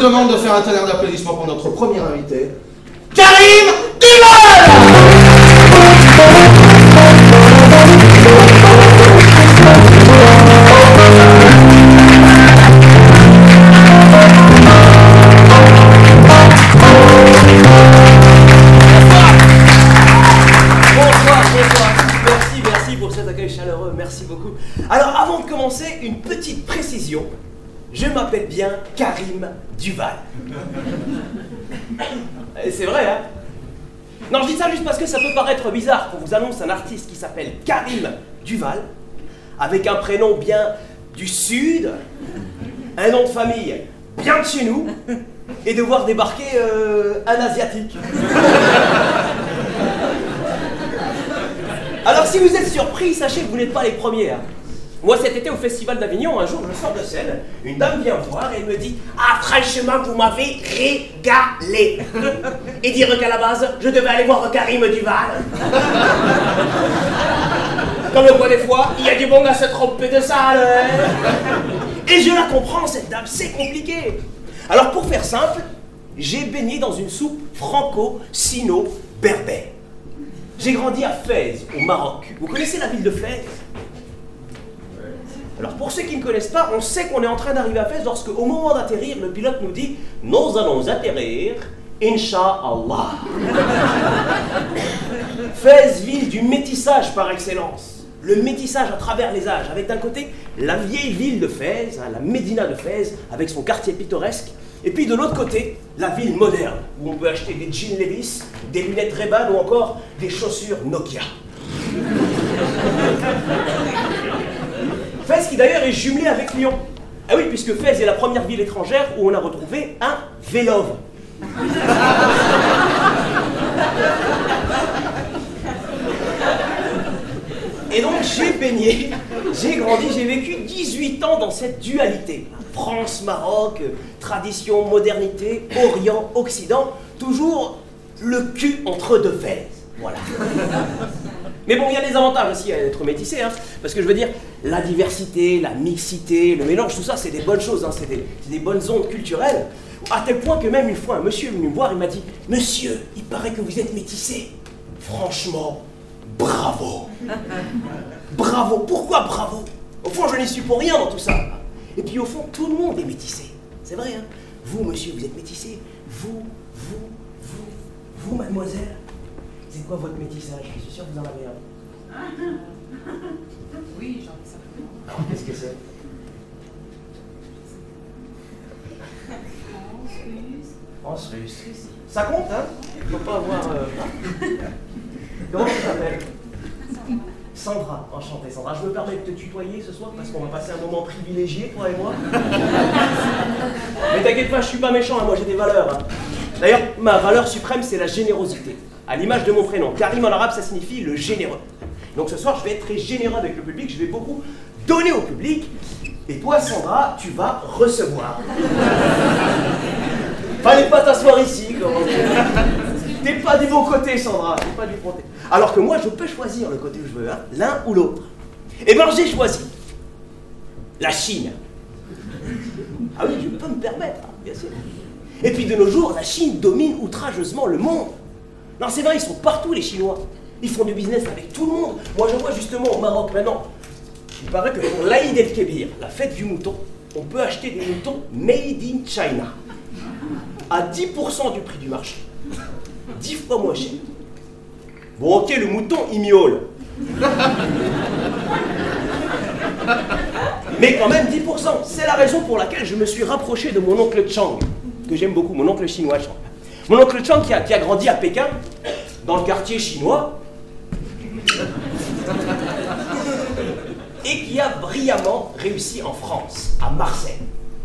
demande de faire un tonnerre d'applaudissements pour notre premier invité, Karim Duval. Merci pour cet accueil chaleureux, merci beaucoup. Alors avant de commencer, une petite précision. Je m'appelle bien Karim Duval. C'est vrai, hein? Non, je dis ça juste parce que ça peut paraître bizarre qu'on vous annonce un artiste qui s'appelle Karim Duval, avec un prénom bien du Sud, un nom de famille bien de chez nous, et de voir débarquer un Asiatique. Alors si vous êtes surpris, sachez que vous n'êtes pas les premiers. Hein. Moi cet été au Festival d'Avignon, un jour je sors de scène, une dame vient me voir et elle me dit « Ah franchement vous m'avez régalé !» Et dire qu'à la base, je devais aller voir Karim Duval. Comme le quoi des fois, il y a du bon à se tromper de salle. Et je la comprends cette dame, c'est compliqué. Alors pour faire simple, j'ai baigné dans une soupe franco-sino-berbère. J'ai grandi à Fès, au Maroc. Vous connaissez la ville de Fès? Alors pour ceux qui ne connaissent pas, on sait qu'on est en train d'arriver à Fès lorsque, au moment d'atterrir, le pilote nous dit « Nous allons atterrir, Inch'Allah ». Fès, ville du métissage par excellence. Le métissage à travers les âges, avec d'un côté la vieille ville de Fès, la Médina de Fès, avec son quartier pittoresque, et puis de l'autre côté, la ville moderne, où on peut acheter des jeans Levi's, des lunettes Ray-Ban ou encore des chaussures Nokia. Fès qui d'ailleurs est jumelé avec Lyon. Ah oui, puisque Fès est la première ville étrangère où on a retrouvé un vélove. Et donc j'ai baigné, j'ai grandi, j'ai vécu 18 ans dans cette dualité. France, Maroc, tradition, modernité, Orient, Occident, toujours le cul entre deux Fès. Voilà. Mais bon, il y a des avantages aussi à être métissé, hein, parce que je veux dire, la diversité, la mixité, le mélange, tout ça, c'est des bonnes choses, hein, c'est des bonnes ondes culturelles. À tel point que même une fois, un monsieur est venu me voir, il m'a dit « Monsieur, il paraît que vous êtes métissé. Franchement, bravo. Bravo. Pourquoi bravo? Au fond, je n'y suis pour rien dans tout ça. Et puis au fond, tout le monde est métissé. C'est vrai, hein. Vous, monsieur, vous êtes métissé. Vous, mademoiselle. C'est quoi votre métissage? Je suis sûr que vous en avez un. Oui, j'en ai simplement. Alors, qu'est-ce que c'est? France russe. Ça compte, hein? Faut pas avoir... Comment tu t'appelles? Sandra, enchantée Sandra. Je me permets de te tutoyer ce soir parce qu'on va passer un moment privilégié, toi et moi. Mais t'inquiète pas, je suis pas méchant, hein, moi j'ai des valeurs. Hein. D'ailleurs, ma valeur suprême, c'est la générosité. À l'image de mon prénom. Karim en arabe, ça signifie le généreux. Donc ce soir, je vais être très généreux avec le public, je vais beaucoup donner au public. Et toi, Sandra, tu vas recevoir. Fallait pas t'asseoir ici, comment dire. T'es pas du bon côté, Sandra, t'es pas du bon côté. Alors que moi, je peux choisir le côté où je veux, hein, l'un ou l'autre. Et bien, j'ai choisi la Chine. Ah oui, je peux me permettre, hein, bien sûr. Et puis de nos jours, la Chine domine outrageusement le monde. Non, c'est vrai, ils sont partout, les Chinois. Ils font du business avec tout le monde. Moi, je vois justement au Maroc maintenant. Il paraît que pour l'Aïd el-Kébir, la fête du mouton, on peut acheter des moutons made in China à 10% du prix du marché. 10 fois moins cher. Bon, ok, le mouton, il miaule. Mais quand même 10%. C'est la raison pour laquelle je me suis rapproché de mon oncle Chang, que j'aime beaucoup, mon oncle chinois Chang. Mon oncle Chang qui a grandi à Pékin, dans le quartier chinois, et qui a brillamment réussi en France, à Marseille.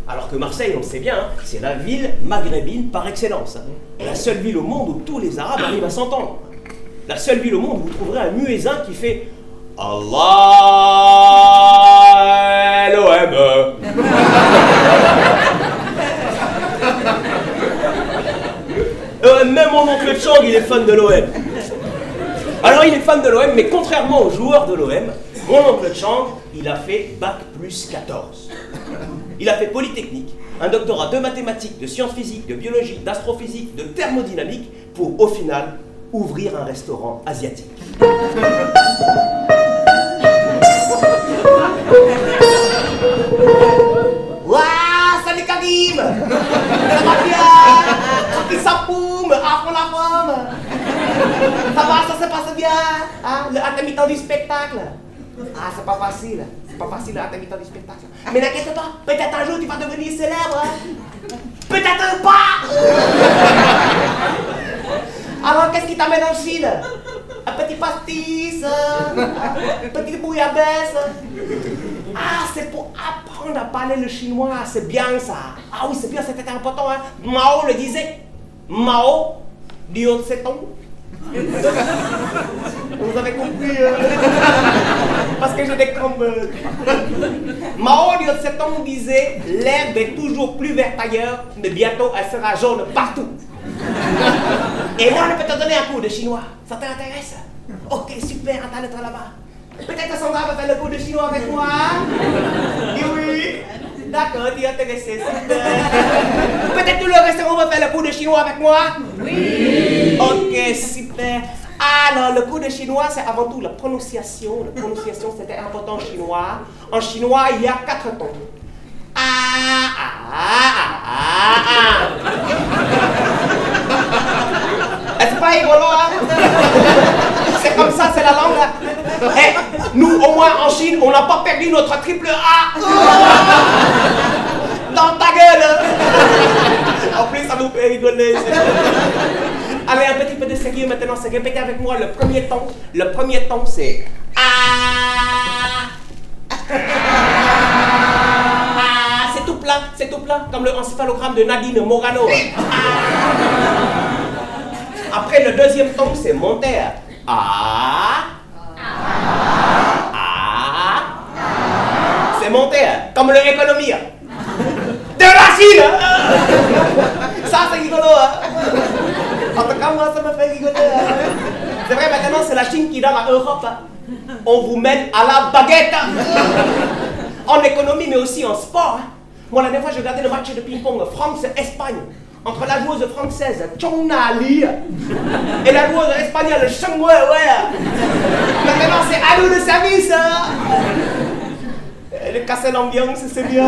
Alors que Marseille, on le sait bien, hein, c'est la ville maghrébine par excellence. Hein. La seule ville au monde où tous les Arabes arrivent à s'entendre. La seule ville au monde où vous trouverez un muezzin qui fait Allah l'OM. Même mon oncle Chang, il est fan de l'OM. Alors il est fan de l'OM, mais contrairement aux joueurs de l'OM, mon oncle Chang, il a fait Bac plus 14. Il a fait Polytechnique, un doctorat de mathématiques, de sciences physiques, de biologie, d'astrophysique, de thermodynamique, pour au final ouvrir un restaurant asiatique. Wah, salut Karim! Ça va bien? Qui s'appume, à fond la femme? Ça va, ça se passe bien? Hein? Le intermittent du spectacle? Ah, c'est pas facile. C'est pas facile le intermittent du spectacle. Mais n'inquiète pas, peut-être un jour tu vas devenir célèbre. Hein? Peut-être pas! Alors, qu'est-ce qui t'amène en Chine? Un petit pastis, une petite bouillabaisse. Ah, c'est pour apprendre à parler le chinois, c'est bien ça. Ah oui, c'est bien, c'était important. Hein? Mao le disait. Mao, Liu Tse-tung. Vous avez compris parce que j'ai des crampes. Mao Liu Tse-tung disait: l'herbe est toujours plus verte ailleurs, mais bientôt elle sera jaune partout. Et moi, je peux te donner un cours de chinois. Ça t'intéresse? Ok, super, un talent là-bas. Peut-être Sandra va faire le cours de chinois avec moi. Oui. D'accord, tu es intéressé, super. Peut-être tout le restaurant va faire le cours de chinois avec moi. Oui. Ok, super. Alors, le cours de chinois, c'est avant tout la prononciation. La prononciation, c'était important en chinois. En chinois, il y a 4 tons. Est-ce pas rigolo, hein? C'est comme ça, c'est la langue. Eh, nous, au moins en Chine, on n'a pas perdu notre triple A. Dans ta gueule. En plus, ça nous fait rigoler. Allez, un petit peu de sérieux maintenant, c'est répéter avec moi le premier ton. Le premier ton, c'est c'est tout plein, comme le encéphalogramme de Nadine Morano. Après, le deuxième ton, c'est monter. C'est monter, comme le économie. De la Chine. Ça, c'est rigolo. En tout cas, moi, ça me fait rigoler. C'est vrai, maintenant, c'est la Chine qui donne à l'Europe. On vous mène à la baguette. En économie, mais aussi en sport. Moi, la dernière fois, j'ai regardé le match de ping-pong France-Espagne entre la joueuse française Chong Na-li et la joueuse espagnole Sheng Wei. Maintenant, c'est à nous de service. Elle a cassé l'ambiance, c'est bien.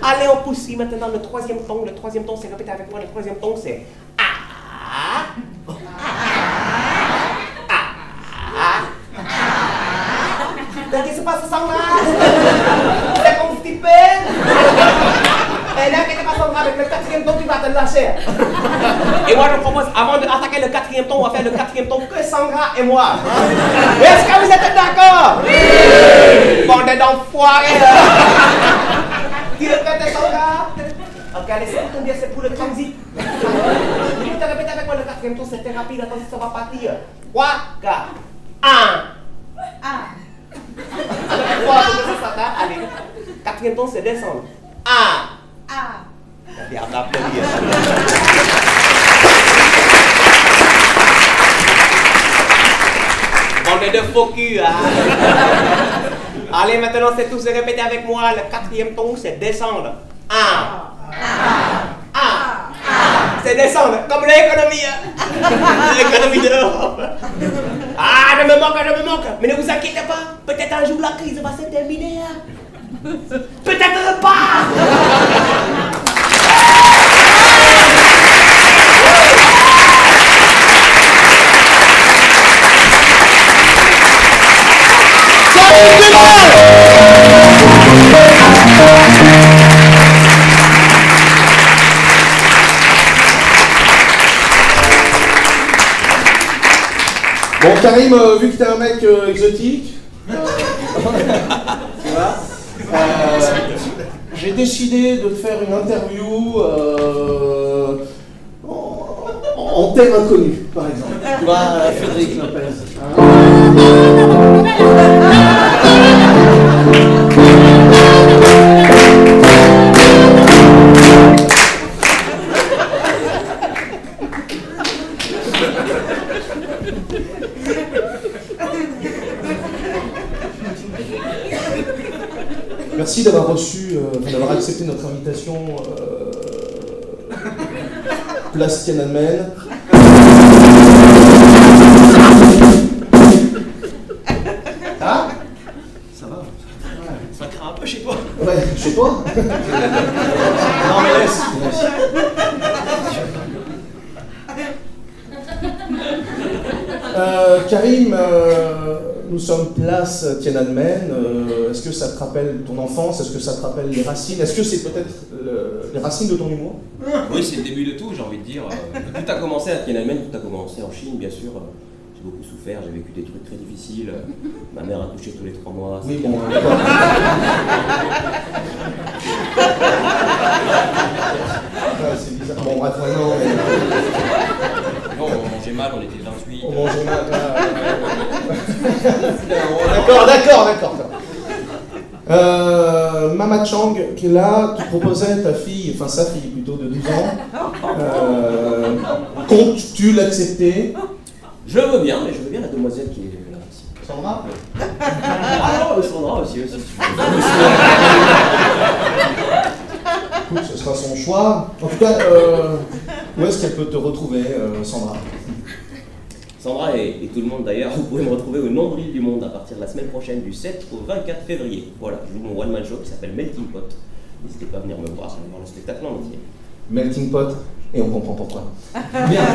Allez, on poursuit maintenant le troisième ton. Le troisième ton, c'est répété avec moi. Le troisième ton, c'est Qu'est-ce qui se passe Sandra? C'est constipé? Et là, qu'est-ce qui se passe Sandra? Avec le quatrième ton, tu vas te lâcher. Et moi, je propose, avant d'attaquer le quatrième ton, on va faire le quatrième ton que Sandra et moi. Est-ce que vous êtes d'accord? Oui! Bande d'enfoirés. Tu le fais, Sandra? Ok, allez, c'est pour bien, c'est pour le transit. Tu te répètes avec moi le quatrième ton, c'était rapide, attends, ça va partir. 3, 4, 1. Allez, quatrième ton, c'est descendre. Bien, on applaudit. Bande de faux cul, hein. Allez, maintenant, c'est tout, c'est répéter avec moi. Le quatrième ton, c'est descendre. C'est descendre, comme l'économie. L'économie de l'Europe. Ah, je me manque. Mais ne vous inquiétez pas, peut-être un jour la crise va se terminer. Peut-être pas. Bon, Karim, vu que t'es un mec exotique, tu vois, j'ai décidé de te faire une interview en terre inconnue, par exemple. Tu vois, Frédéric Lopez. Merci d'avoir d'avoir accepté notre invitation. Place Tiananmen. Ah, Ça va? Ça craint un peu chez toi? ouais, chez toi. Non mais laisse. Karim, nous sommes place Tiananmen. Est-ce que ça te rappelle ton enfance? Est-ce que ça te rappelle les racines? Est-ce que c'est peut-être les racines de ton humour? Oui, c'est le début de tout, j'ai envie de dire. Tout a commencé à Tiananmen, tout a commencé en Chine, bien sûr. J'ai beaucoup souffert, j'ai vécu des trucs très difficiles. Ma mère a touché tous les 3 mois. Oui, bon, c'est bizarre. Bon, bref, non, mais... Non, on mangeait mal, on était 28. On mangeait mal. D'accord. Mama Chang, qui est là, qui proposait ta fille, enfin sa fille plutôt, de 12 ans. Comptes-tu l'accepter? Je veux bien, mais je veux bien la demoiselle qui est là ici. Sandra? Ah non, Sandra aussi. Écoute, ce sera son choix. En tout cas, où est-ce qu'elle peut te retrouver, Sandra? Sandra et tout le monde d'ailleurs, vous pouvez me retrouver au Nombril du Monde à partir de la semaine prochaine, du 7 au 24 février. Voilà, je joue mon one-man show qui s'appelle Melting Pot. N'hésitez pas à venir me voir, à voir le spectacle en entier. Melting Pot, et on comprend pourquoi. Bien.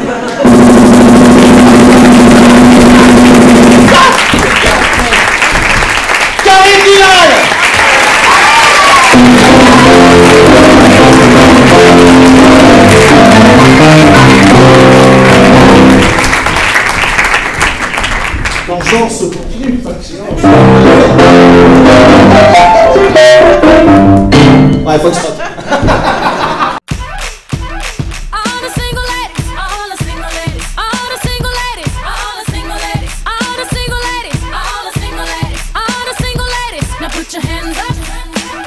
Karim Bilal! L'urgence continue, enfin, ouais, faut que je sorte. Put your hands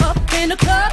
up in the club.